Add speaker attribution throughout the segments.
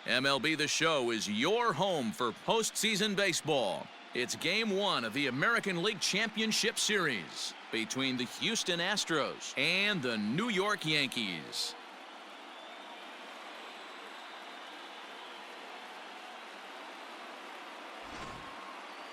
Speaker 1: MLB The Show is your home for postseason baseball. It's Game 1 of the American League Championship Series between the Houston Astros and the New York Yankees.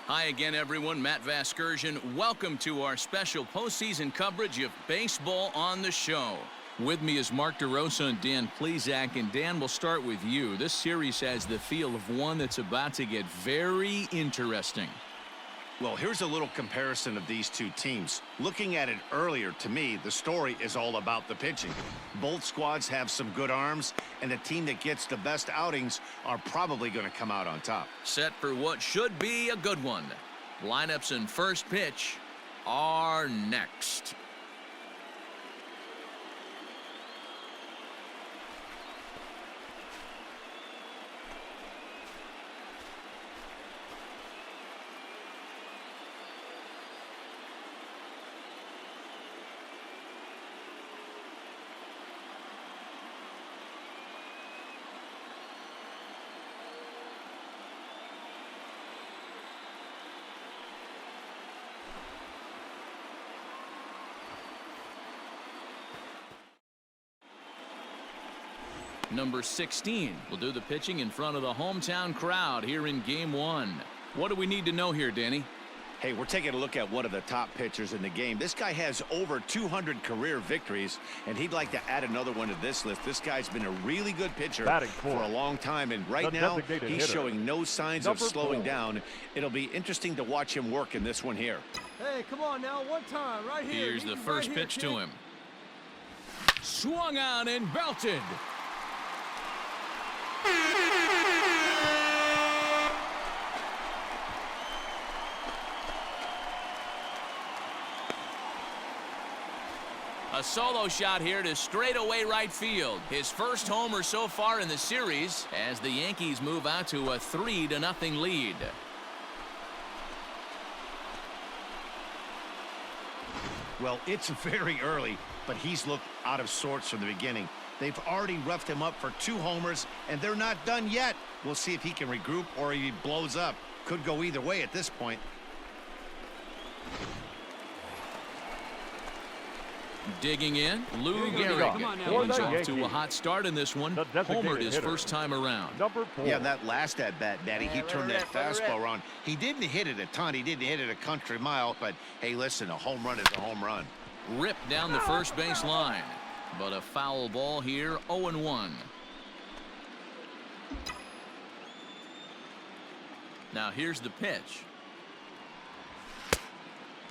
Speaker 1: Hi again, everyone. Matt Vasgersian. Welcome to our special postseason coverage of Baseball on the Show. With me is Mark DeRosa and Dan Plesac. And Dan, we'll start with you. This series has the feel of one that's about to get very interesting.
Speaker 2: Well, here's a little comparison of these two teams. Looking at it earlier, to me, the story is all about the pitching. Both squads have some good arms, and the team that gets the best outings are probably going to come out on top.
Speaker 1: Set for what should be a good one. Lineups and first pitch are next. Number 16 will do the pitching in front of the hometown crowd here in Game 1. What do we need to know here, Danny?
Speaker 2: Hey, we're taking a look at one of the top pitchers in the game. This guy has over 200 career victories, and he'd like to add another one to this list. This guy's been a really good pitcher for a long time, and right now he's showing no signs of slowing down. It'll be interesting to watch him work in this one here.
Speaker 3: Hey, come on now, one time, right here.
Speaker 1: Here's the first pitch to him. Swung on and belted. A solo shot here to straightaway right field. His first homer so far in the series as the Yankees move out to a 3-0 lead.
Speaker 2: Well, it's very early, but he's looked out of sorts from the beginning. They've already roughed him up for 2 homers, and they're not done yet. We'll see if he can regroup or if he blows up. Could go either way at this point.
Speaker 1: Digging in, Lou Gehrig. He's off to a hot start in this one. Homered his first time around.
Speaker 3: Number 4.
Speaker 2: Yeah, that last at-bat, Daddy, he turned that fastball around. He didn't hit it a ton. He didn't hit it a country mile. But, hey, listen, a home run is a home run.
Speaker 1: Ripped down the first base line. But a foul ball here, 0-1. Now here's the pitch.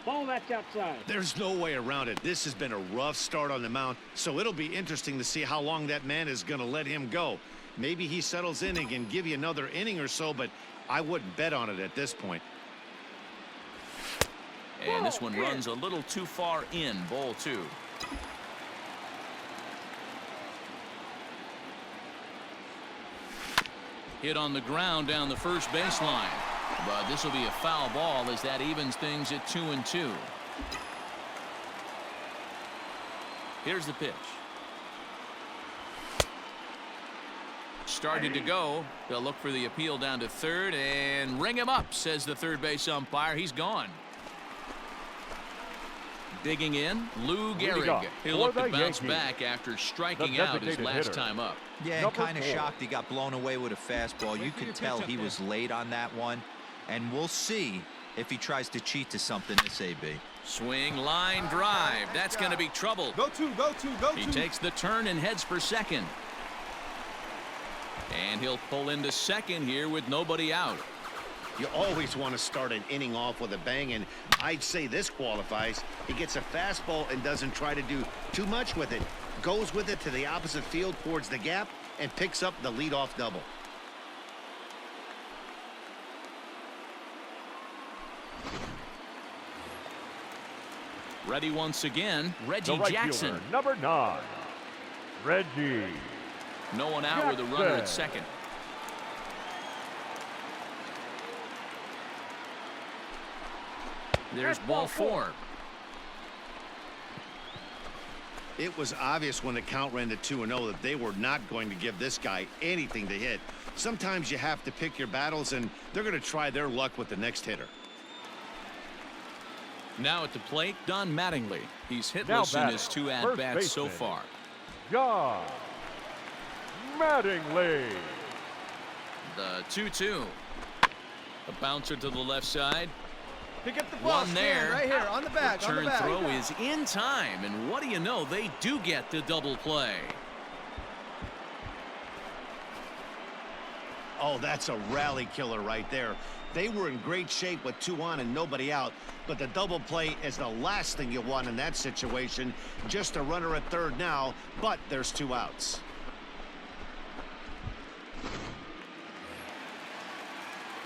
Speaker 4: Ball, that's outside.
Speaker 2: There's no way around it. This has been a rough start on the mound, so it'll be interesting to see how long that man is going to let him go. Maybe he settles in and can give you another inning or so, but I wouldn't bet on it at this point.
Speaker 1: And this one runs a little too far in, ball 2. Hit on the ground down the first baseline. But this will be a foul ball as that evens things at 2-2. Here's the pitch. Started to go. They'll look for the appeal down to third and ring him up, says the third base umpire. He's gone. Digging in, Lou Gehrig. He'll look to bounce back after striking out his last time up.
Speaker 5: Yeah, and kind of shocked he got blown away with a fastball. You could tell he was late on that one. And we'll see if he tries to cheat to something this AB.
Speaker 1: Swing, line, drive. That's going to be trouble.
Speaker 3: Go to.
Speaker 1: He takes the turn and heads for second. And he'll pull into second here with nobody out.
Speaker 2: You always want to start an inning off with a bang, and I'd say this qualifies. He gets a fastball and doesn't try to do too much with it. Goes with it to the opposite field towards the gap and picks up the leadoff double.
Speaker 1: Ready once again, Reggie
Speaker 3: Right
Speaker 1: Jackson.
Speaker 3: fielder, number 9, Reggie.
Speaker 1: No one out with a runner at second. There's ball 4.
Speaker 2: It was obvious when the count ran to 2-0 that they were not going to give this guy anything to hit. Sometimes you have to pick your battles, and they're going to try their luck with the next hitter.
Speaker 1: Now at the plate, Don Mattingly. He's hitless in his 2 at-bats so far.
Speaker 3: John Mattingly.
Speaker 1: The 2-2. A bouncer to the left side.
Speaker 3: Pick up the ball.
Speaker 1: One there.
Speaker 3: Right here on the back.
Speaker 1: Turn throw is in time, and what do you know? They do get the double play.
Speaker 2: Oh, that's a rally killer right there. They were in great shape with 2 on and nobody out, but the double play is the last thing you want in that situation. Just a runner at third now, but there's 2 outs.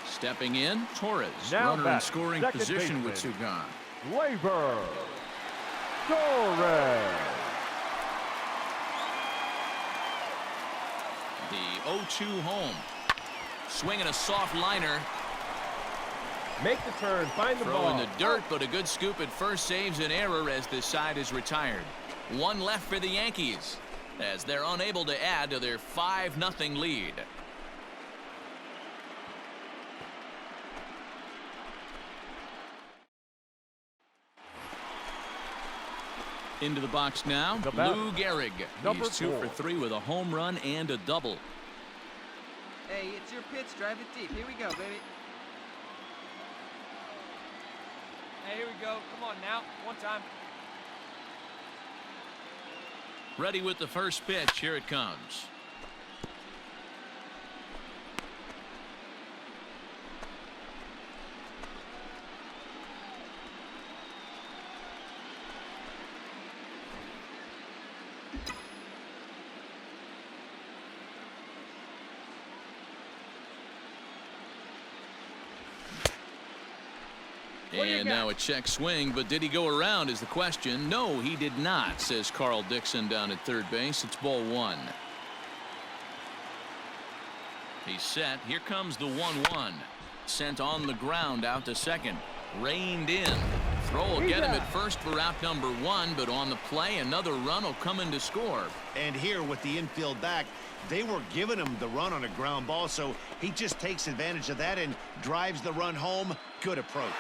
Speaker 1: Stepping in, Torres.
Speaker 3: Now
Speaker 1: Runner in scoring position
Speaker 3: baseman,
Speaker 1: with 2 gone.
Speaker 3: Gleyber Torres.
Speaker 1: The 0-2 home. Swinging a soft liner.
Speaker 3: Make the turn, find the
Speaker 1: Throw
Speaker 3: ball.
Speaker 1: in the dirt, but a good scoop at first saves an error as this side is retired. 1 left for the Yankees as they're unable to add to their 5-0 lead. Into the box now, Lou Gehrig. He's 2 for 3 with a home run and a double.
Speaker 6: Hey, it's your pitch. Drive it deep. Here we go, baby. Hey, here we go. Come on now. One time.
Speaker 1: Ready with the first pitch. Here it comes. And now a check swing, but did he go around is the question. No, he did not, says Carl Dixon down at third base. It's ball 1. He's set. Here comes the 1-1. Sent on the ground out to second. Reined in. Throw will get him at first for out number 1, but on the play, another run will come in to score.
Speaker 2: And here with the infield back, they were giving him the run on a ground ball, so he just takes advantage of that and drives the run home. Good approach.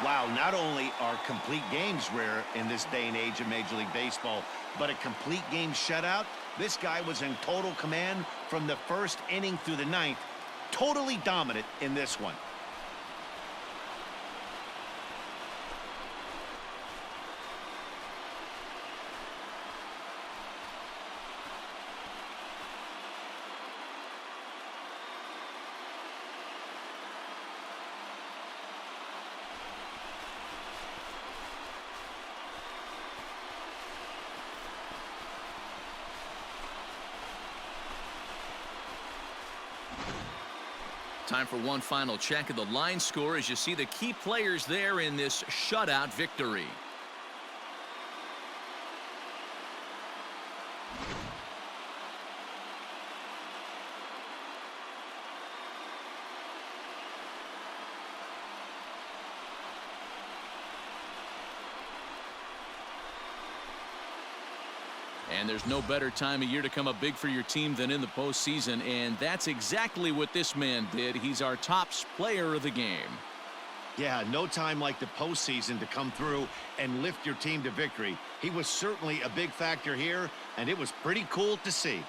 Speaker 2: Wow, not only are complete games rare in this day and age of Major League Baseball, but a complete game shutout. This guy was in total command from the first inning through the 9th. Totally dominant in this one.
Speaker 1: Time for one final check of the line score as you see the key players there in this shutout victory. And there's no better time of year to come up big for your team than in the postseason, and that's exactly what this man did. He's our top player of the game.
Speaker 2: Yeah, no time like the postseason to come through and lift your team to victory. He was certainly a big factor here, and it was pretty cool to see.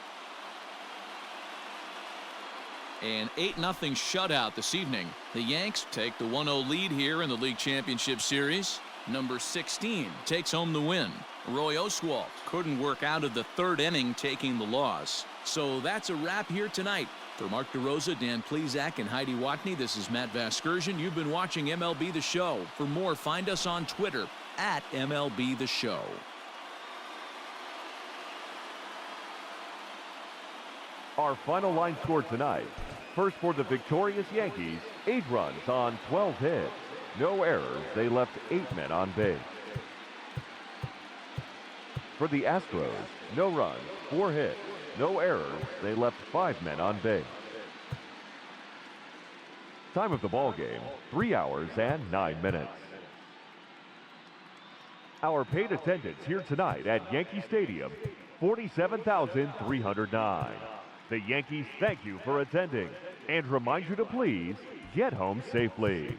Speaker 1: An 8-0 shutout this evening. The Yanks take the 1-0 lead here in the League Championship Series. Number 16 takes home the win. Roy Oswalt couldn't work out of the 3rd inning, taking the loss. So that's a wrap here tonight. For Mark DeRosa, Dan Plesac, and Heidi Watney, this is Matt Vasgersian. You've been watching MLB The Show. For more, find us on Twitter at MLB The Show.
Speaker 3: Our final line score tonight. First for the victorious Yankees, 8 runs on 12 hits. No errors. They left 8 men on base. For the Astros, no runs, 4 hits, no errors. They left 5 men on base. Time of the ball game, 3 hours and 9 minutes. Our paid attendance here tonight at Yankee Stadium, 47,309. The Yankees thank you for attending and remind you to please get home safely.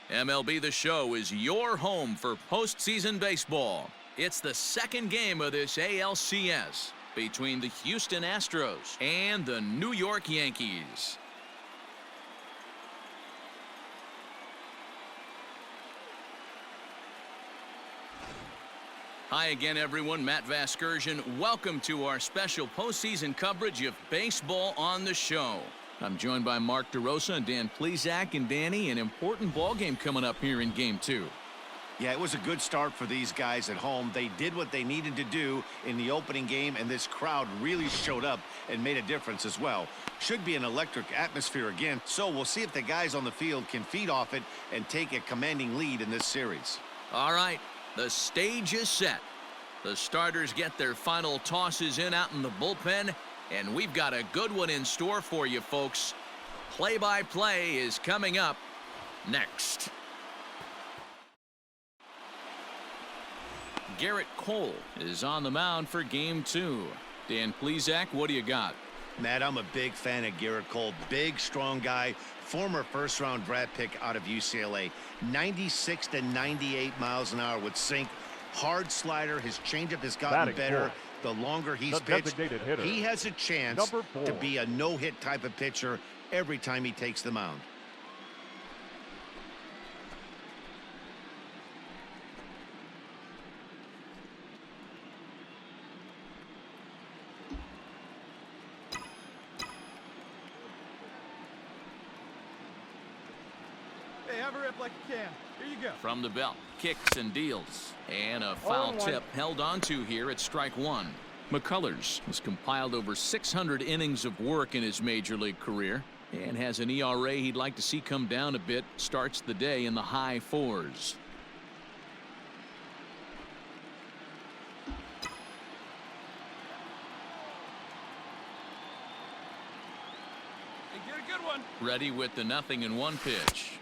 Speaker 1: MLB The Show is your home for postseason baseball. It's the second game of this ALCS between the Houston Astros and the New York Yankees. Hi again, everyone. Matt Vasgersian. Welcome to our special postseason coverage of Baseball on the Show. I'm joined by Mark DeRosa and Dan Plesac. And Danny, an important ball game coming up here in Game 2.
Speaker 2: Yeah, it was a good start for these guys at home. They did what they needed to do in the opening game, and this crowd really showed up and made a difference as well. Should be an electric atmosphere again, so we'll see if the guys on the field can feed off it and take a commanding lead in this series.
Speaker 1: All right, the stage is set. The starters get their final tosses in out in the bullpen, and we've got a good one in store for you, folks. Play-by-play is coming up next. Garrett Cole is on the mound for Game 2. Dan Plesac, what do you got?
Speaker 2: Matt, I'm a big fan of Garrett Cole. Big, strong guy. Former first-round draft pick out of UCLA. 96 to 98 miles an hour with sink. Hard slider. His changeup has gotten better. The longer he's pitched, he has a chance to be a no-hit type of pitcher every time he takes the mound.
Speaker 7: Hey, have her up like you can. Here you go.
Speaker 1: From the belt, kicks and deals. And a foul tip held onto here at strike one. McCullers has compiled over 600 innings of work in his major league career and has an ERA he'd like to see come down a bit. Starts the day in the high fours.
Speaker 7: Hey, get a good one.
Speaker 1: Ready with the 0-1 pitch.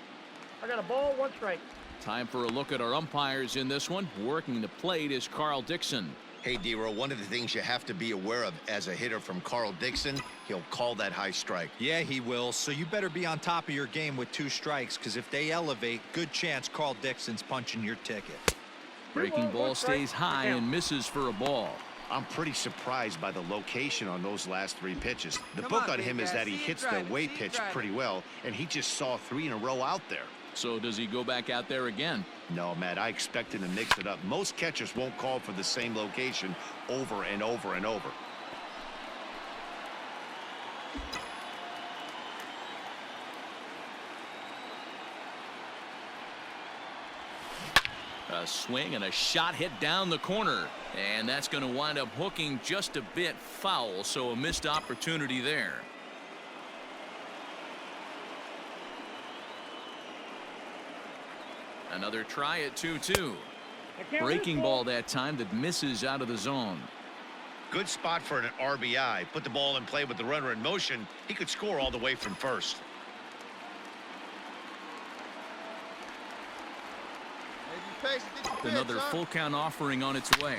Speaker 4: I got a ball, 1 strike.
Speaker 1: Time for a look at our umpires in this one. Working the plate is Carl Dixon.
Speaker 2: Hey, D-Row, one of the things you have to be aware of as a hitter from Carl Dixon, he'll call that high strike.
Speaker 5: Yeah, he will. So you better be on top of your game with 2 strikes, because if they elevate, good chance Carl Dixon's punching your ticket.
Speaker 1: Breaking ball stays high and misses for a ball.
Speaker 2: I'm pretty surprised by the location on those last 3 pitches. The book on him is that he hits the weight pitch pretty well, and he just saw 3 in a row out there.
Speaker 1: So does he go back out there again?
Speaker 2: No, Matt, I expect him to mix it up. Most catchers won't call for the same location over and over and over.
Speaker 1: A swing and a shot hit down the corner. And that's going to wind up hooking just a bit foul, so a missed opportunity there. Another try at 2-2. Breaking ball that time that misses out of the zone.
Speaker 2: Good spot for an RBI. Put the ball in play with the runner in motion. He could score all the way from first.
Speaker 1: Another full count offering on its way.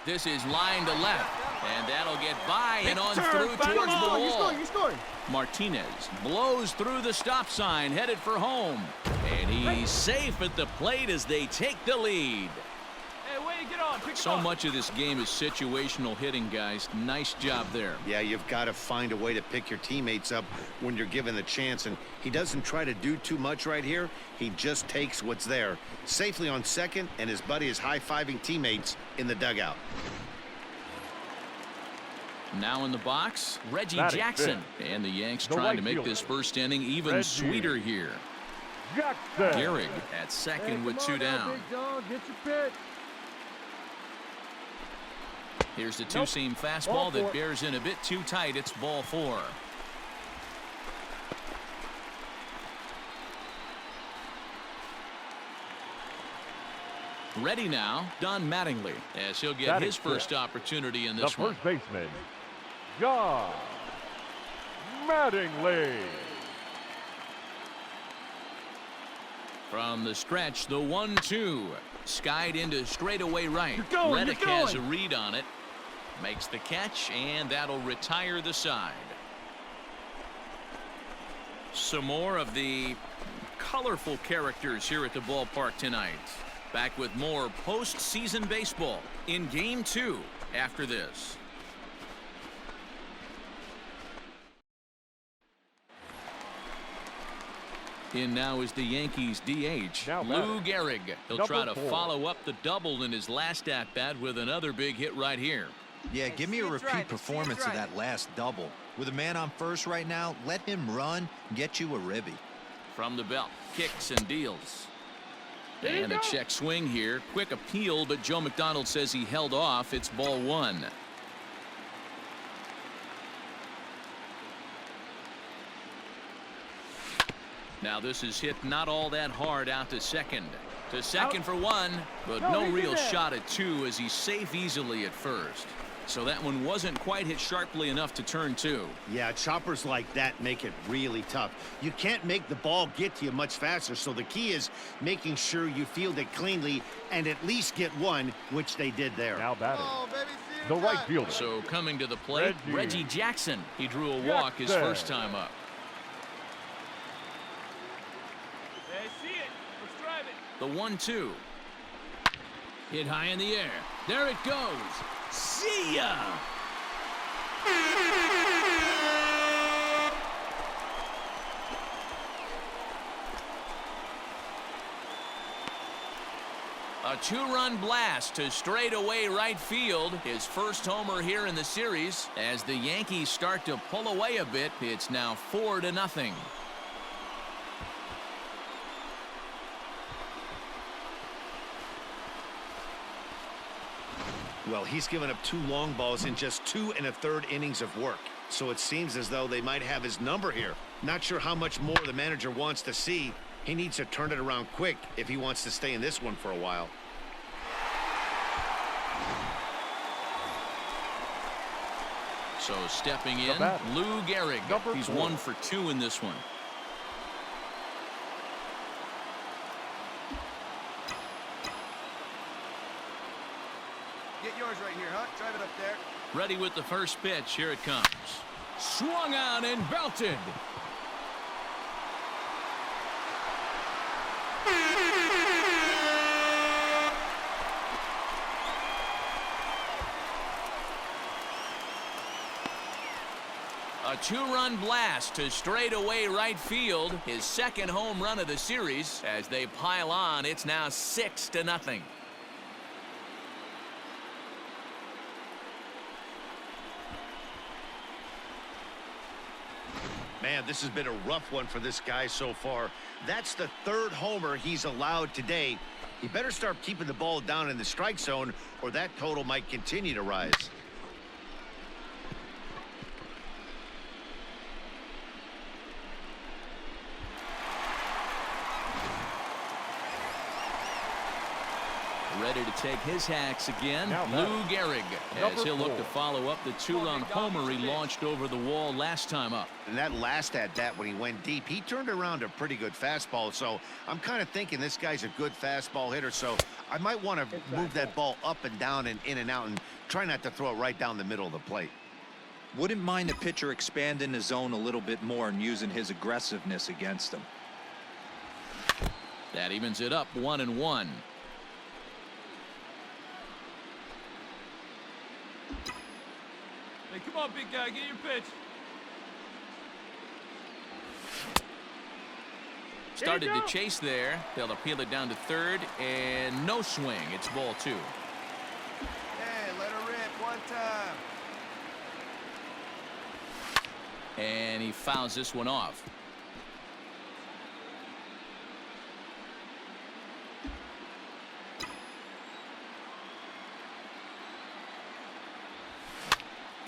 Speaker 1: This is line to left, and that'll get by and on through towards the wall.
Speaker 7: He's scoring.
Speaker 1: Martinez blows through the stop sign, headed for home. And he's safe at the plate as they take the lead.
Speaker 7: Hey, way to get on,
Speaker 1: So much of this game is situational hitting, guys. Nice job there.
Speaker 2: Yeah, you've got to find a way to pick your teammates up when you're given the chance, and he doesn't try to do too much right here. He just takes what's there safely on second, and his buddy is high-fiving teammates in the dugout.
Speaker 1: Now in the box, Reggie
Speaker 3: Batting
Speaker 1: Jackson.
Speaker 3: fifth.
Speaker 1: And the Yanks
Speaker 3: The
Speaker 1: trying
Speaker 3: right
Speaker 1: to make
Speaker 3: fielder,
Speaker 1: this first inning even
Speaker 3: Reggie
Speaker 1: sweeter here.
Speaker 3: Jackson.
Speaker 1: Gehrig at second with two down.
Speaker 4: Big dog, get your pitch.
Speaker 1: Here's the two-seam fastball
Speaker 4: Ball
Speaker 1: that
Speaker 4: four.
Speaker 1: bears in a bit too tight. It's ball 4. Ready now, Don Mattingly, as he'll get
Speaker 3: Batting
Speaker 1: his first
Speaker 3: fifth.
Speaker 1: opportunity in
Speaker 3: The
Speaker 1: this one.
Speaker 3: first baseman, John Mattingly.
Speaker 1: From the stretch, the 1-2. Skied into straightaway right.
Speaker 4: You're going,
Speaker 1: Reddick
Speaker 4: you're going.
Speaker 1: has a read on it. Makes the catch, and that'll retire the side. Some more of the colorful characters here at the ballpark tonight. Back with more postseason baseball in Game 2 after this. In now is the Yankees DH,
Speaker 3: Now
Speaker 1: Lou
Speaker 3: batting,
Speaker 1: Gehrig. He'll
Speaker 3: number
Speaker 1: try to
Speaker 3: 4.
Speaker 1: follow up the double in his last at-bat with another big hit right here.
Speaker 5: Yeah, give me a
Speaker 6: see it
Speaker 5: repeat
Speaker 6: driving,
Speaker 5: performance
Speaker 6: see it
Speaker 5: of that last double. With a man on first right now, let him run and get you a ribby.
Speaker 1: From the belt, kicks and deals.
Speaker 4: There you
Speaker 1: And a
Speaker 4: go.
Speaker 1: check swing here. Quick appeal, but Joe McDonald says he held off. It's ball 1. Now this is hit not all that hard out to second. To second for 1, but
Speaker 4: No,
Speaker 1: no
Speaker 4: he's in
Speaker 1: real
Speaker 4: there.
Speaker 1: shot at 2 as he's safe easily at first. So that one wasn't quite hit sharply enough to turn 2.
Speaker 2: Yeah, choppers like that make it really tough. You can't make the ball get to you much faster, so the key is making sure you field it cleanly and at least get 1, which they did there.
Speaker 3: Now batting,
Speaker 7: Oh, baby, see
Speaker 3: the
Speaker 7: you
Speaker 3: right
Speaker 7: time.
Speaker 3: fielder,
Speaker 1: So coming to the plate,
Speaker 3: Reggie
Speaker 1: Reggie Jackson. He drew a walk his
Speaker 3: Jackson.
Speaker 1: first time up.
Speaker 7: Hey, see it. Let's drive it.
Speaker 1: The 1-2. Hit high in the air. There it goes. See ya! A 2-run blast to straightaway right field. His first homer here in the series. As the Yankees start to pull away a bit, it's now 4-0.
Speaker 2: Well, he's given up 2 long balls in just 2 1/3 innings of work. So it seems as though they might have his number here. Not sure how much more the manager wants to see. He needs to turn it around quick if he wants to stay in this one for a while.
Speaker 1: So stepping in,
Speaker 3: batter,
Speaker 1: Lou Gehrig.
Speaker 3: number
Speaker 1: He's
Speaker 3: 4.
Speaker 1: 1 for 2 in this one.
Speaker 7: Get yours right here, huh? Drive it up there.
Speaker 1: Ready with the first pitch. Here it comes. Swung on and belted. A 2-run blast to straightaway right field. His second home run of the series. As they pile on, it's now 6-0.
Speaker 2: Man, this has been a rough one for this guy so far. That's the 3rd homer he's allowed today. He better start keeping the ball down in the strike zone, or that total might continue to rise.
Speaker 1: Ready to take his hacks again.
Speaker 3: Now
Speaker 1: Lou Gehrig, as
Speaker 3: number
Speaker 1: he'll look to
Speaker 3: 4.
Speaker 1: follow up the 2-run homer he launched over the wall last time up.
Speaker 2: And that last at-bat when he went deep, he turned around a pretty good fastball. So I'm kind of thinking this guy's a good fastball hitter. So I might want to move that ball up and down and in and out and try not to throw it right down the middle of the plate.
Speaker 5: Wouldn't mind the pitcher expanding the zone a little bit more and using his aggressiveness against him.
Speaker 1: That evens it up 1-1.
Speaker 7: come on, big guy, get your pitch.
Speaker 1: Started to chase there. They'll appeal it down to third, and no swing. It's ball 2.
Speaker 6: Hey, let her rip one time.
Speaker 1: And he fouls this one off.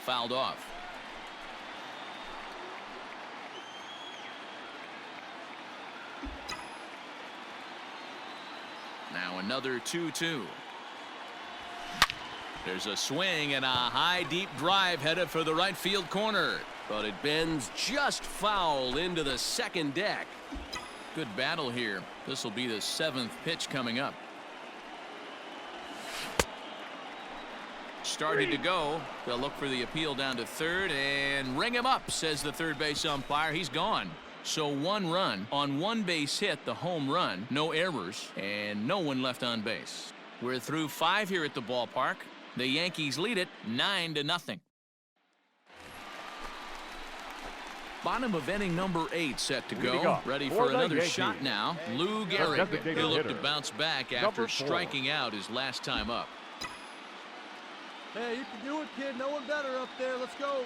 Speaker 1: Fouled off. Now another 2-2. There's a swing and a high deep drive headed for the right field corner. But it bends just foul into the second deck. Good battle here. This will be the 7th pitch coming up. Started to go. They'll look for the appeal down to third and ring him up, says the third base umpire. He's gone. So 1 run on 1 base hit, the home run, no errors, and no one left on base. We're through 5 here at the ballpark. The Yankees lead it 9-0. Bottom of inning number 8 set to go. Ready for another shot now. Lou Gehrig. He'll look to bounce back after striking out his last time up.
Speaker 4: Hey, you can do it, kid. No one better up there. Let's go.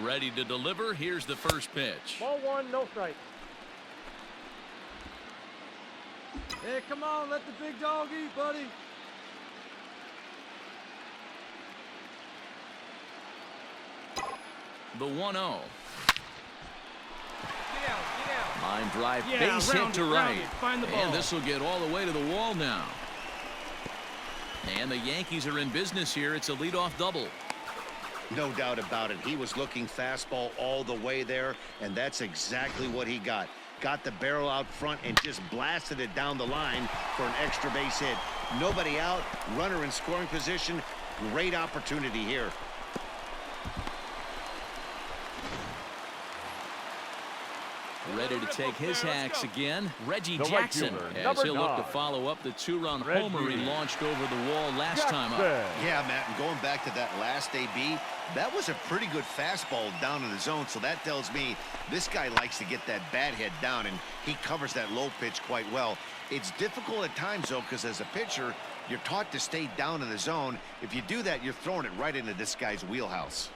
Speaker 1: Ready to deliver. Here's the first pitch.
Speaker 4: Ball 1, no strike. Hey, come on. Let the big dog eat, buddy.
Speaker 1: The 1-0.
Speaker 7: Get out, get out.
Speaker 1: Line drive,
Speaker 7: Yeah,
Speaker 1: base hit to right.
Speaker 7: Find the ball.
Speaker 1: And this will get all the way to the wall now. And the Yankees are in business here. It's a leadoff double.
Speaker 2: No doubt about it. He was looking fastball all the way there, and that's exactly what he got. Got the barrel out front and just blasted it down the line for an extra base hit. Nobody out, runner in scoring position. Great opportunity here.
Speaker 1: Ready to take his hacks again. Reggie
Speaker 3: The right
Speaker 1: Jackson,
Speaker 3: fielder,
Speaker 1: as he'll look to
Speaker 3: 9.
Speaker 1: follow up the 2-run
Speaker 3: Reggie
Speaker 1: homer he launched over the wall last time up.
Speaker 2: Yeah, Matt, and going back to that last AB, that was a pretty good fastball down in the zone, so that tells me this guy likes to get that bat head down, and he covers that low pitch quite well. It's difficult at times, though, because as a pitcher, you're taught to stay down in the zone. If you do that, you're throwing it right into this guy's wheelhouse.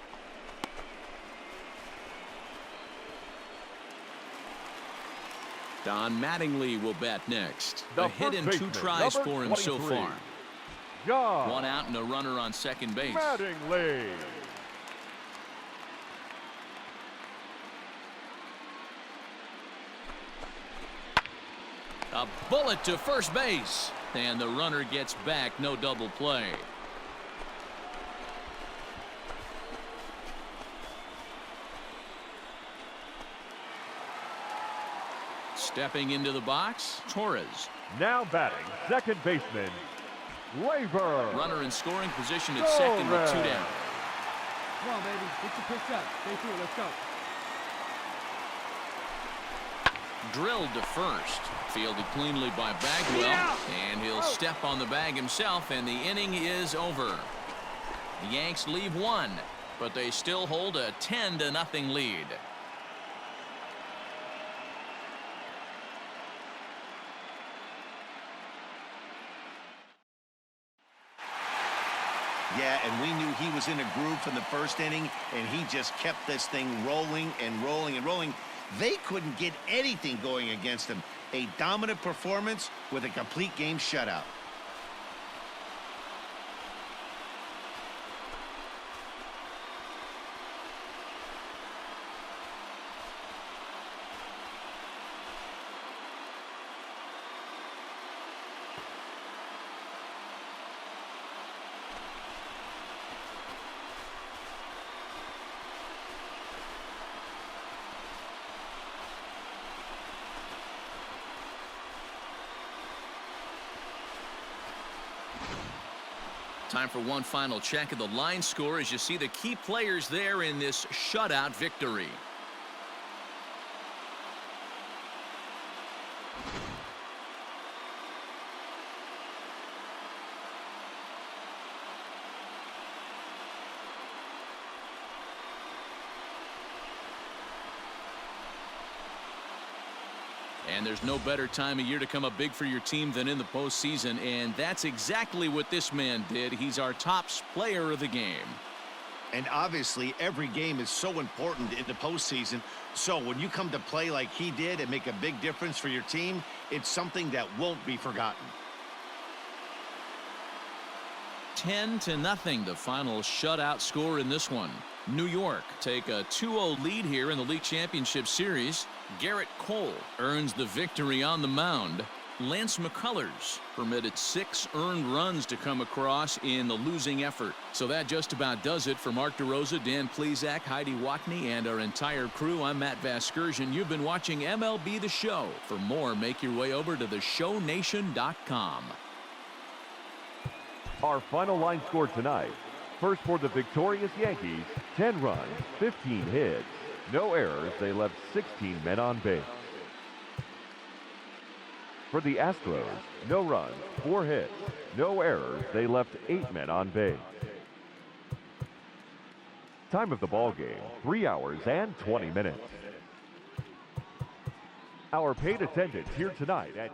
Speaker 1: Don Mattingly will bat next.
Speaker 3: The
Speaker 1: A hit in
Speaker 3: first
Speaker 1: 2
Speaker 3: baseman,
Speaker 1: tries
Speaker 3: number
Speaker 1: for him so
Speaker 3: 23.
Speaker 1: far.
Speaker 3: John
Speaker 1: 1 out and a runner on second base.
Speaker 3: Mattingly.
Speaker 1: A bullet to first base. And the runner gets back. No double play. Stepping into the box, Torres.
Speaker 3: Now batting, second baseman, Labor.
Speaker 1: Runner in scoring position at second with 2 down.
Speaker 4: Come on, baby. Get your pitch up. Stay through. Let's go.
Speaker 1: Drilled to first. Fielded cleanly by Bagwell. And he'll step on the bag himself, and the inning is over. The Yanks leave 1, but they still hold a 10-0 lead.
Speaker 2: Yeah, and we knew he was in a groove from the first inning, and he just kept this thing rolling and rolling and rolling. They couldn't get anything going against him. A dominant performance with a complete game shutout.
Speaker 1: Time for one final check of the line score as you see the key players there in this shutout victory. And there's no better time of year to come up big for your team than in the postseason, and that's exactly what this man did. He's our top player of the game.
Speaker 2: And obviously, every game is so important in the postseason. So when you come to play like he did and make a big difference for your team, it's something that won't be forgotten.
Speaker 1: 10-0, the final shutout score in this one. New York take a 2-0 lead here in the league championship series. Garrett Cole earns the victory on the mound. Lance McCullers permitted 6 earned runs to come across in the losing effort. So that just about does it for Mark DeRosa, Dan Plesac, Heidi Watney, and our entire crew. I'm Matt Vasgersian. You've been watching MLB The Show. For more, make your way over to theshownation.com.
Speaker 3: Our final line score tonight. First for the victorious Yankees, 10 runs, 15 hits. No errors, they left 16 men on base. For the Astros, no runs, 4 hits. No errors, they left 8 men on base. Time of the ball game, 3 hours and 20 minutes. Our paid attendance here tonight at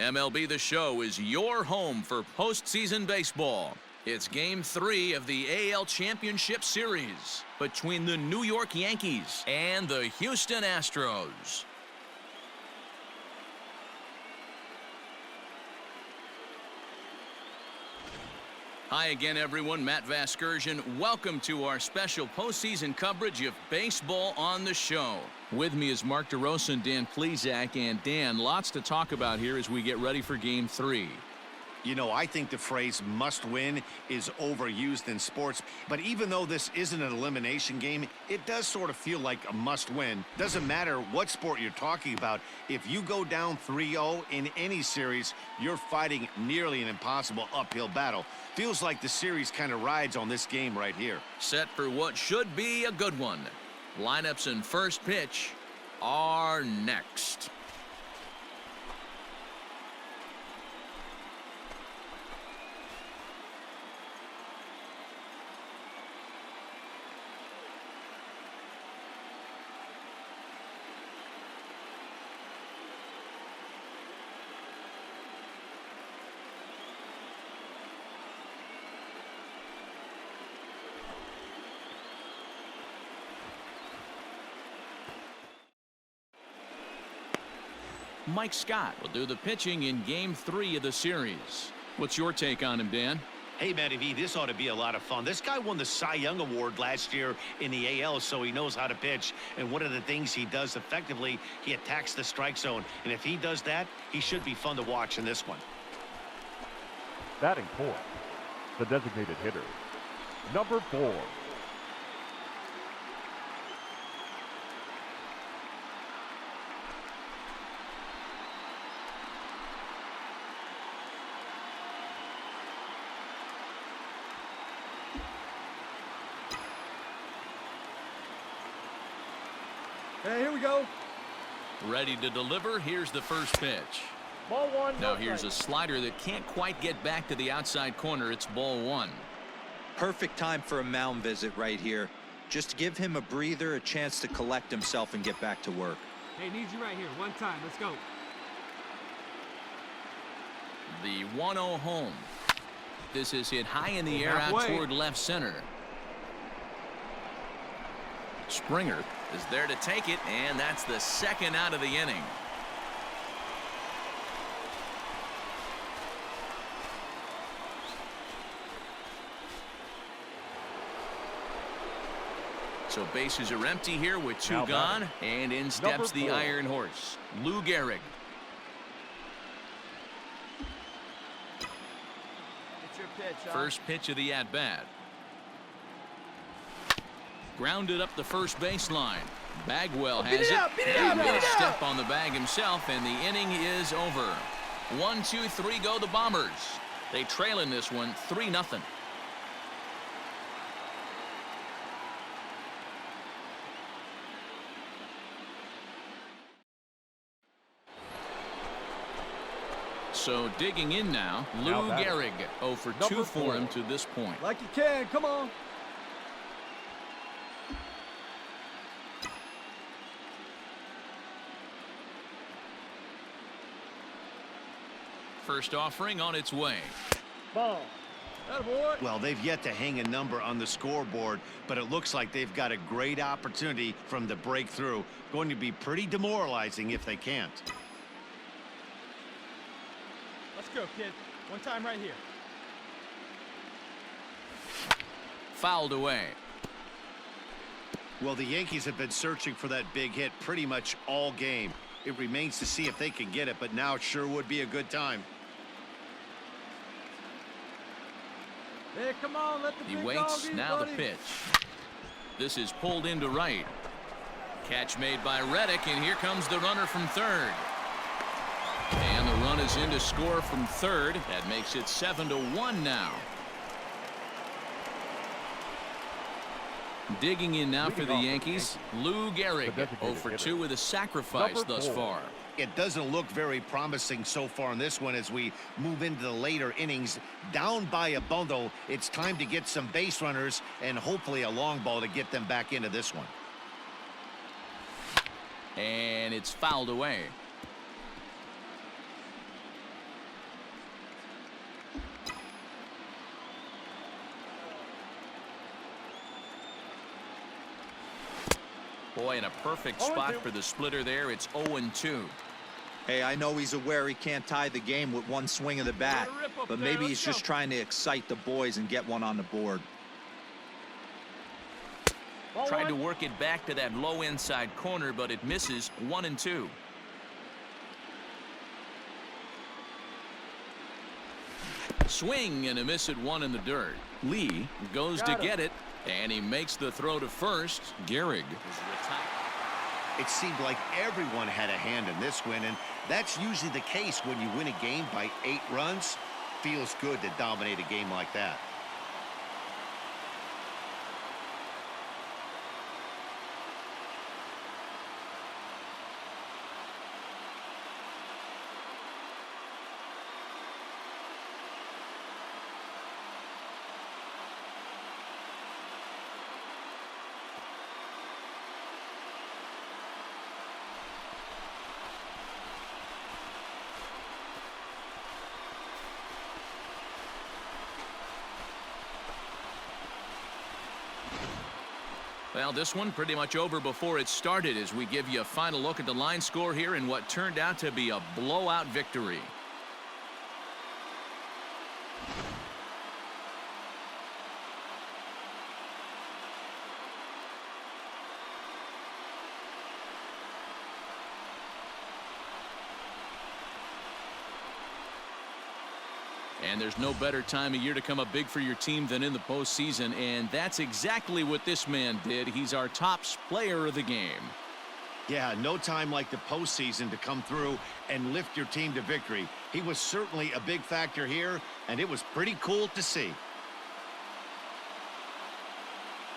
Speaker 1: MLB The Show is your home for postseason baseball. It's Game 3 of the AL Championship Series between the New York Yankees and the Houston Astros. Hi again, everyone. Matt Vasgersian. Welcome to our special postseason coverage of Baseball on the Show. With me is Mark DeRosa and Dan Plesac. And Dan, lots to talk about here as we get ready for Game 3.
Speaker 2: You know, I think the phrase must win is overused in sports. But even though this isn't an elimination game, it does sort of feel like a must win. Doesn't matter what sport you're talking about. If you go down 3-0 in any series, you're fighting nearly an impossible uphill battle. Feels like the series kind of rides on this game right here.
Speaker 1: Set for what should be a good one. Lineups and first pitch are next. Mike Scott will do the pitching in Game 3 of the series. What's your take on him, Dan?
Speaker 2: Hey, Matty V, this ought to be a lot of fun. This guy won the Cy Young Award last year in the AL, so he knows how to pitch. And one of the things he does effectively, he attacks the strike zone. And if he does that, he should be fun to watch in this one.
Speaker 3: batting fourth, the designated hitter, number 4.
Speaker 4: Hey, here we go.
Speaker 1: Ready to deliver. Here's the first pitch.
Speaker 7: Ball 1.
Speaker 1: Now here's a slider that can't quite get back to the outside corner. It's ball 1.
Speaker 5: Perfect time for a mound visit right here. Just to give him a breather, a chance to collect himself and get back to work.
Speaker 4: Hey, need you right here. One time. Let's go.
Speaker 1: The 1-0 home. This is hit high in the air out
Speaker 4: Halfway.
Speaker 1: toward left center. Springer is there to take it, and that's the second out of the inning. So bases are empty here with two gone, and in steps the Iron Horse, Lou Gehrig.
Speaker 6: It's your pitch, huh?
Speaker 1: First pitch of the at-bat. Grounded up the first baseline. Bagwell has it. And made a step on the bag himself, and the inning is over. 1, 2, 3 go the Bombers. They trail in this one 3-0. So digging in now, Lou Gehrig. 0 for 2 for him to this point.
Speaker 4: Like you can, come on.
Speaker 1: First offering on its way.
Speaker 4: Ball. Attaboy.
Speaker 2: Well, they've yet to hang a number on the scoreboard, but it looks like they've got a great opportunity from the breakthrough. Going to be pretty demoralizing if they can't.
Speaker 7: Let's go, kid. One time right here.
Speaker 1: Fouled away.
Speaker 2: Well, the Yankees have been searching for that big hit pretty much all game. It remains to see if they can get it, but now it sure would be a good time.
Speaker 4: Hey, come on, let the
Speaker 1: He
Speaker 4: big
Speaker 1: waits,
Speaker 4: dog eat,
Speaker 1: now
Speaker 4: buddy.
Speaker 1: the pitch. This is pulled into right. Catch made by Reddick, and here comes the runner from third. And the run is in to score from third. That makes it 7-1 now. Digging in now for the Yankees, Lou Gehrig. 0 for 2 with a sacrifice thus far.
Speaker 2: It doesn't look very promising so far in this one as we move into the later innings. Down by a bundle, it's time to get some base runners and hopefully a long ball to get them back into this one.
Speaker 1: And it's fouled away. Boy, in a perfect spot for the splitter there. It's 0-2.
Speaker 5: Hey, I know he's aware he can't tie the game with one swing of the bat, but maybe he's just trying to excite the boys and get one on the board.
Speaker 1: Tried to work it back to that low inside corner, but it misses. 1-2. Swing and a miss at one in the dirt. Lee goes to get it, and he makes the throw to first. Gehrig is retired.
Speaker 2: It seemed like everyone had a hand in this win, and that's usually the case when you win a game by 8 runs. Feels good to dominate a game like that.
Speaker 1: Well, this one pretty much over before it started as we give you a final look at the line score here in what turned out to be a blowout victory. And there's no better time of year to come up big for your team than in the postseason, and that's exactly what this man did. He's our top player of the game.
Speaker 2: Yeah, no time like the postseason to come through and lift your team to victory. He was certainly a big factor here, and it was pretty cool to see.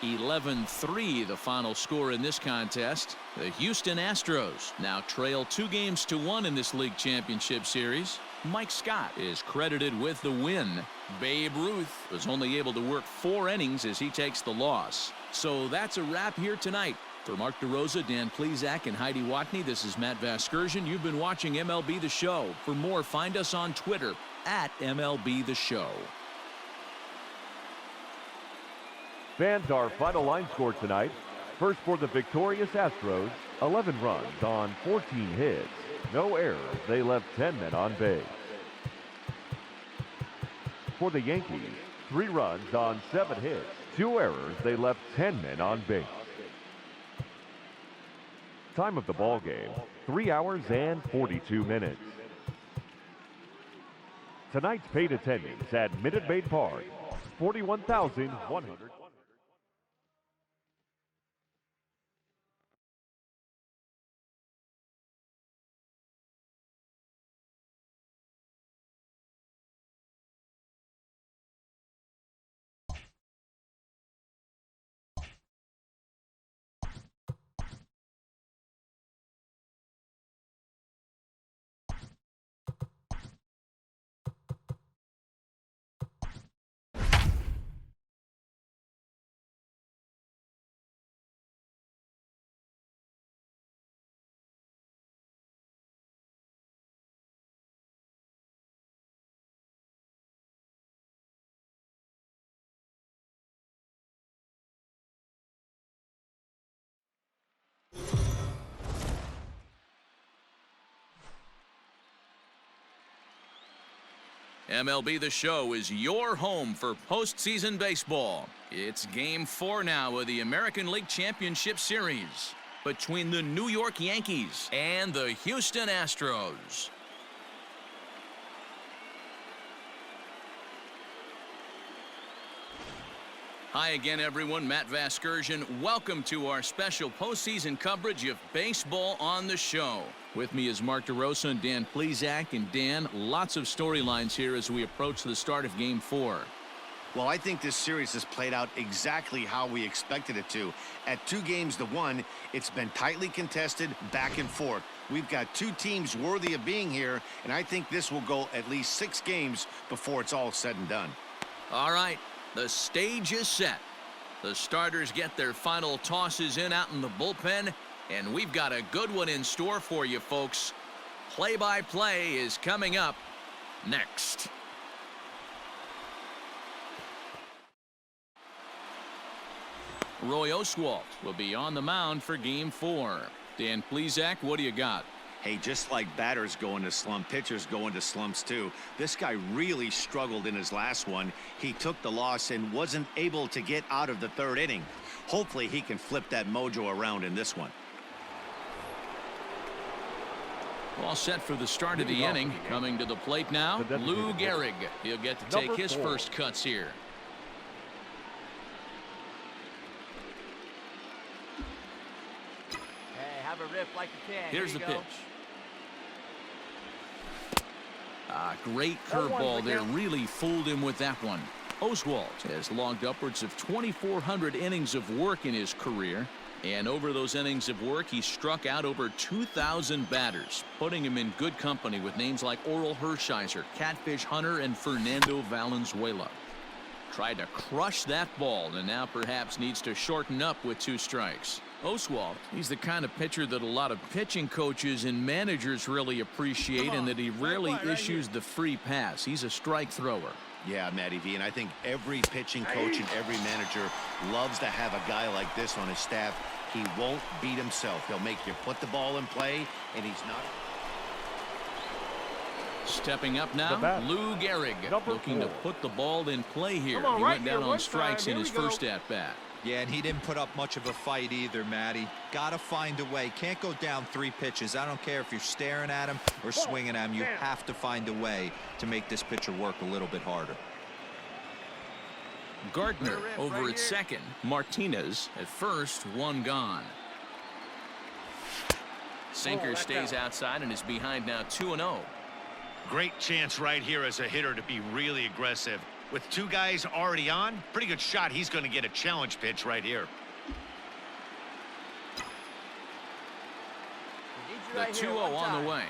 Speaker 1: 11-3 the final score in this contest. The Houston Astros now trail 2-1 in this league championship series. Mike Scott is credited with the win. Babe Ruth was only able to work 4 innings as he takes the loss. So that's a wrap here tonight. For Mark DeRosa, Dan Plesac, and Heidi Watney, this is Matt Vasgersian. You've been watching MLB The Show. For more, find us on Twitter at MLB The Show.
Speaker 3: Fans, our final line score tonight. First for the victorious Astros, 11 runs on 14 hits. No errors, they left 10 men on base. For the Yankees, 3 runs on 7 hits. 2 errors, they left 10 men on base. Time of the ball game, 3 hours and 42 minutes. Tonight's paid attendance at Minute Maid Park, 41,100.
Speaker 1: MLB The Show is your home for postseason baseball. It's Game 4 now of the American League Championship Series between the New York Yankees and the Houston Astros. Hi again, everyone. Matt Vasgersian. Welcome to our special postseason coverage of Baseball on the Show. With me is Mark DeRosa and Dan Plesac. And Dan, lots of storylines here as we approach the start of Game 4.
Speaker 2: Well, I think this series has played out exactly how we expected it to. At 2 games to 1, it's been tightly contested, back and forth. We've got 2 teams worthy of being here, and I think this will go at least 6 games before it's all said and done.
Speaker 1: All right. The stage is set. The starters get their final tosses in out in the bullpen, and we've got a good one in store for you, folks. Play-by-play is coming up next. Roy Oswalt will be on the mound for Game 4. Dan Plesac, what do you got?
Speaker 2: Hey, just like batters go into slump, pitchers go into slumps too. This guy really struggled in his last one. He took the loss and wasn't able to get out of the 3rd inning. Hopefully he can flip that mojo around in this one.
Speaker 1: All set for the start of the inning. Coming to the plate now, Lou Gehrig. He'll get to take his first cuts here.
Speaker 6: Hey, have a riff like you can.
Speaker 1: Here's the
Speaker 6: go.
Speaker 1: pitch. Great curveball there. Really fooled him with that one. Oswalt has logged upwards of 2,400 innings of work in his career. And over those innings of work, he struck out over 2,000 batters, putting him in good company with names like Oral Hershiser, Catfish Hunter, and Fernando Valenzuela. Tried to crush that ball, and now perhaps needs to shorten up with 2 strikes. Oswalt, he's the kind of pitcher that a lot of pitching coaches and managers really appreciate, and that he rarely issues the free pass. He's a strike thrower.
Speaker 2: Yeah, Matty V, and I think every pitching coach and every manager loves to have a guy like this on his staff. He won't beat himself. He'll make you put the ball in play, and he's not.
Speaker 1: Stepping up now, Lou Gehrig, looking to put the ball in play here. He went down on strikes in his first at-bat.
Speaker 5: Yeah, and he didn't put up much of a fight either, Matty. Got to find a way. Can't go down 3 pitches. I don't care if you're staring at him or swinging at him. You have to find a way to make this pitcher work a little bit harder.
Speaker 1: Gardner over at second. Martinez at first, 1 gone. Sinker stays outside and is behind now 2-0.
Speaker 2: Great chance right here as a hitter to be really aggressive. With 2 guys already on, pretty good shot. He's going to get a challenge pitch right here.
Speaker 1: The 2-0 on the way.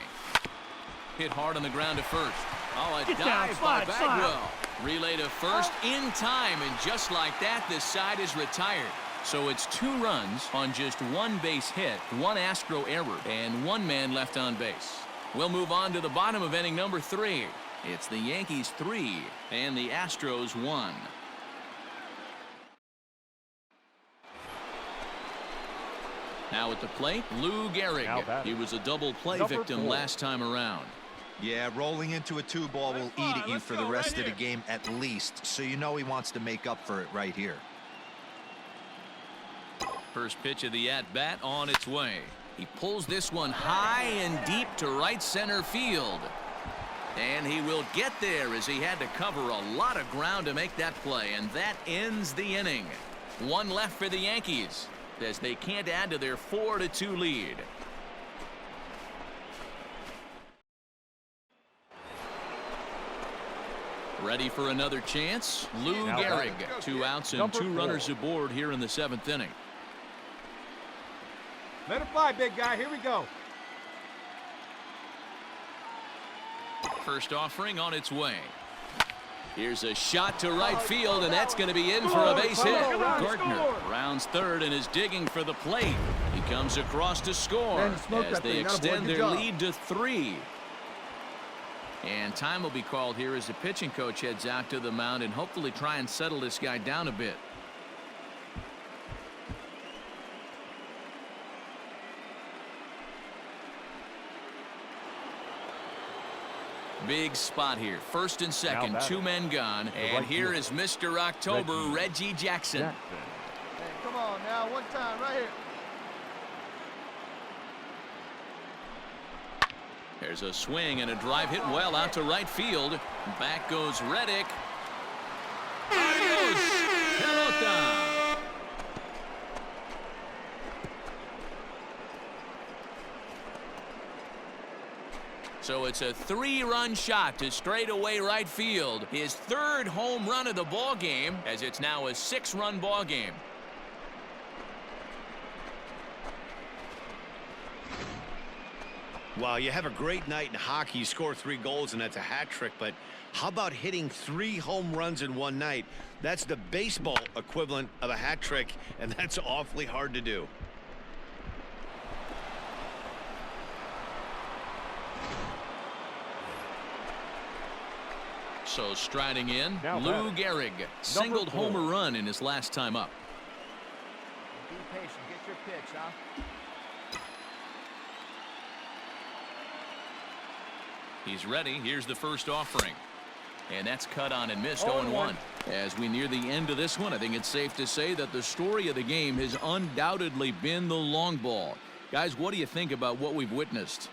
Speaker 1: Hit hard on the ground to first. Oh, a dive by Bagwell. Relay to first in time, and just like that, this side is retired. So it's 2 runs on just 1 base hit, 1 Astro error, and 1 man left on base. We'll move on to the bottom of inning number 3. It's the Yankees 3 and the Astros 1. Now at the plate, Lou Gehrig. He was a double play victim last time around.
Speaker 5: Yeah, rolling into a 2-ball will eat at you for the rest of the game at least, so you know he wants to make up for it right here.
Speaker 1: First pitch of the at-bat on its way. He pulls this one high and deep to right center field. And he will get there as he had to cover a lot of ground to make that play, and that ends the inning. One left for the Yankees as they can't add to their 4-2 lead. Ready for another chance? Lou Gehrig. 2 outs and 2 runners aboard here in the 7th inning.
Speaker 4: Let it fly, big guy. Here we go.
Speaker 1: First offering on its way. Here's a shot to right field, and that's going to be in for a base hit. Gardner rounds third and is digging for the plate. He comes across to score as they extend their lead to 3. And time will be called here as the pitching coach heads out to the mound and hopefully try and settle this guy down a bit. Big spot here. First and second, 2 men gone. And here is Mr. October, Reggie Jackson.
Speaker 4: Hey, come on now, one time right here.
Speaker 1: There's a swing and a drive hit well out to right field. Back goes Reddick. Adios, pelota. So it's a 3-run shot to straightaway right field. His 3rd home run of the ball game, as it's now a 6-run ball game.
Speaker 2: Well, you have a great night in hockey. You score 3 goals, and that's a hat trick. But how about hitting 3 home runs in one night? That's the baseball equivalent of a hat trick, and that's awfully hard to do.
Speaker 1: So striding in, Lou Gehrig singled homer run in his last time up.
Speaker 4: Be patient. Get your pitch, huh?
Speaker 1: He's ready. Here's the first offering. And that's cut on and missed. 0-1. As we near the end of this one, I think it's safe to say that the story of the game has undoubtedly been the long ball. Guys, what do you think about what we've witnessed?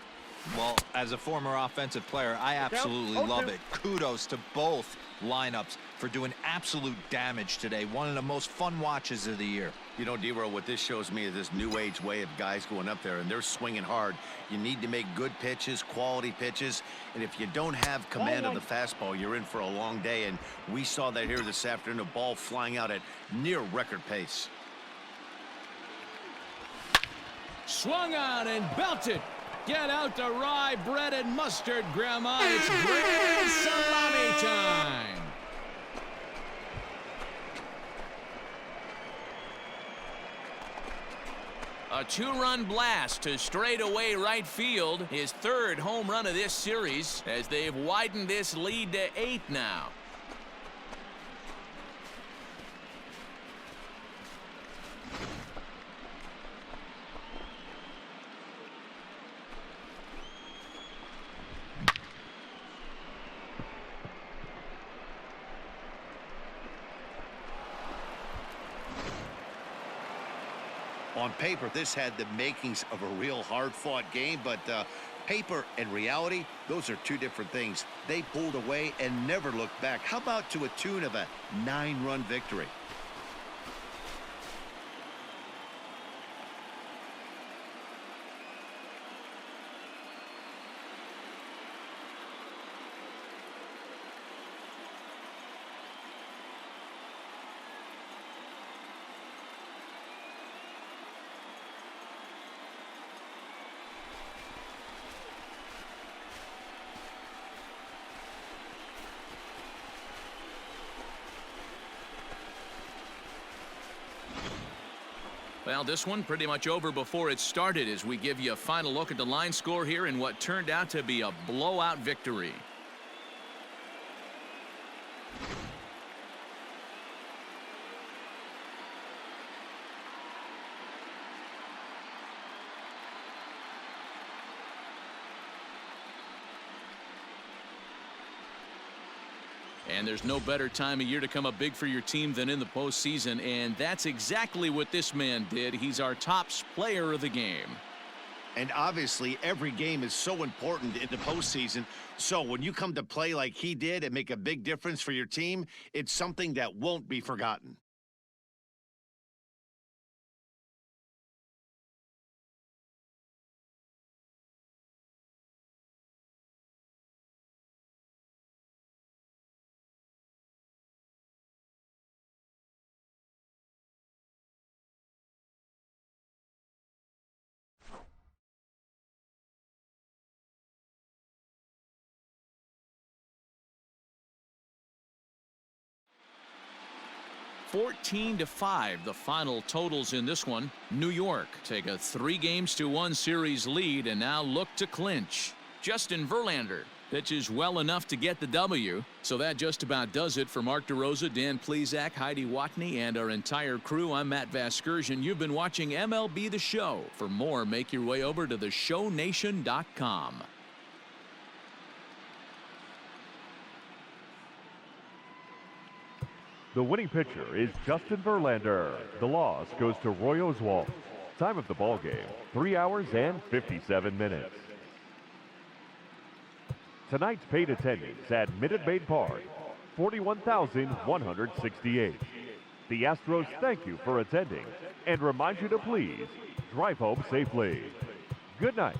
Speaker 5: Well, as a former offensive player, I absolutely love it. Kudos to both lineups for doing absolute damage today. One of the most fun watches of the year.
Speaker 2: You know, D-Roll, what this shows me is this new age way of guys going up there, and they're swinging hard. You need to make good pitches, quality pitches, and if you don't have command of the fastball, you're in for a long day, and we saw that here this afternoon, a ball flying out at near record pace.
Speaker 1: Swung on and belted. Get out the rye bread and mustard, Grandma. It's grand salami time. A 2-run blast to straightaway right field. His 3rd home run of this series as they've widened this lead to 8 now.
Speaker 2: On paper, this had the makings of a real hard-fought game, but paper and reality, those are 2 different things. They pulled away and never looked back. How about to a tune of a 9-run victory?
Speaker 1: Well, this one pretty much over before it started as we give you a final look at the line score here in what turned out to be a blowout victory. And there's no better time of year to come up big for your team than in the postseason, and that's exactly what this man did. He's our top player of the game.
Speaker 2: And obviously, every game is so important in the postseason. So when you come to play like he did and make a big difference for your team, it's something that won't be forgotten.
Speaker 1: Fourteen to 5, the final totals in this one. New York take a 3-1 series lead and now look to clinch. Justin Verlander pitches well enough to get the W. So that just about does it for Mark DeRosa, Dan Plesac, Heidi Watney, and our entire crew. I'm Matt Vasgersian. You've been watching MLB The Show. For more, make your way over to theshownation.com.
Speaker 3: The winning pitcher is Justin Verlander. The loss goes to Roy Oswalt. Time of the ball game, 3 hours and 57 minutes. Tonight's paid attendance at Minute Maid Park, 41,168. The Astros thank you for attending and remind you to please drive home safely. Good night.